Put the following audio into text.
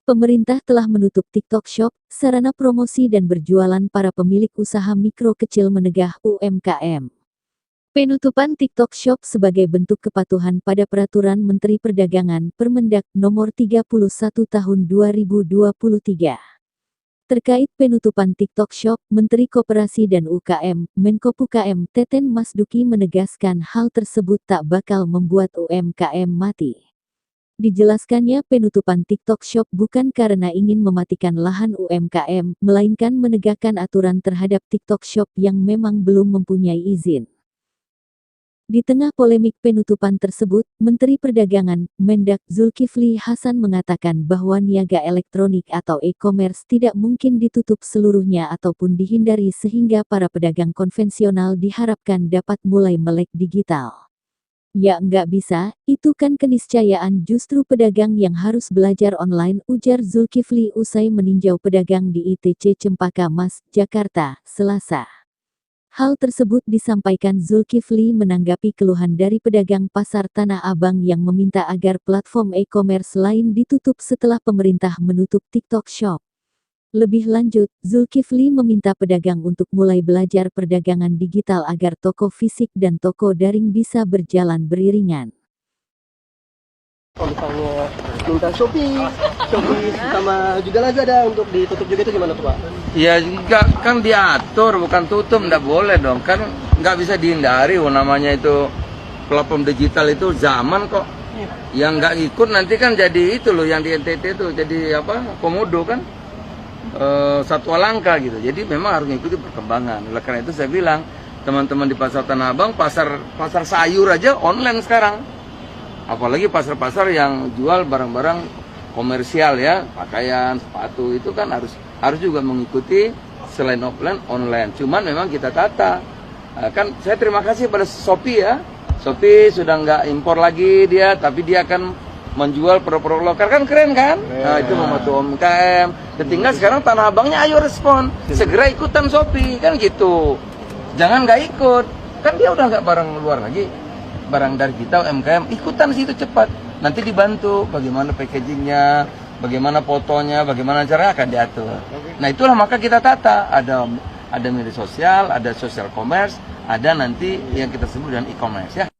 Pemerintah telah menutup TikTok Shop, sarana promosi dan berjualan para pemilik usaha mikro kecil menengah (UMKM). Penutupan TikTok Shop sebagai bentuk kepatuhan pada Peraturan Menteri Perdagangan Permendak Nomor 31 Tahun 2023. Terkait penutupan TikTok Shop, Menteri Koperasi dan UKM, Menko PUKM, Teten Mas Duki menegaskan hal tersebut tak bakal membuat UMKM mati. Dijelaskannya penutupan TikTok Shop bukan karena ingin mematikan lahan UMKM, melainkan menegakkan aturan terhadap TikTok Shop yang memang belum mempunyai izin. Di tengah polemik penutupan tersebut, Menteri Perdagangan, Mendak Zulkifli Hasan mengatakan bahwa niaga elektronik atau e-commerce tidak mungkin ditutup seluruhnya ataupun dihindari sehingga para pedagang konvensional diharapkan dapat mulai melek digital. Ya nggak bisa, itu kan keniscayaan justru pedagang yang harus belajar online, ujar Zulkifli usai meninjau pedagang di ITC Cempaka Mas, Jakarta, Selasa. Hal tersebut disampaikan Zulkifli menanggapi keluhan dari pedagang pasar Tanah Abang yang meminta agar platform e-commerce lain ditutup setelah pemerintah menutup TikTok Shop. Lebih lanjut, Zulkifli meminta pedagang untuk mulai belajar perdagangan digital agar toko fisik dan toko daring bisa berjalan beriringan. Kalau misalnya minta Shopee sama juga Lazada untuk ditutup juga itu gimana tuh Pak? Ya kan diatur, bukan tutup, nggak boleh dong. Kan nggak bisa dihindari, namanya itu platform digital itu zaman kok. Yang nggak ikut nanti kan jadi itu loh, yang di NTT itu jadi apa? Komodo kan? Satwa langka gitu. Jadi memang harus mengikuti perkembangan. Oleh karena itu saya bilang, teman-teman di pasar Tanah Abang, pasar sayur aja online sekarang. Apalagi pasar-pasar yang jual barang-barang komersial ya, pakaian, sepatu itu kan harus juga mengikuti selain offline online. Cuman memang kita tata. Kan saya terima kasih pada Shopee ya. Shopee sudah nggak impor lagi dia, tapi dia akan menjual produk-produk lokal, kan keren kan? Nah itu membantu UMKM. Tinggal sekarang Tanah Abangnya ayo respon, segera ikutan Shopee kan gitu. Jangan nggak ikut, kan dia udah nggak barang luar lagi, barang dari kita UMKM, ikutan situ cepat. Nanti dibantu bagaimana packagingnya, bagaimana fotonya, bagaimana caranya akan diatur. Nah itulah maka kita tata, ada media sosial, ada social commerce, ada nanti yang kita sebut dengan e-commerce ya.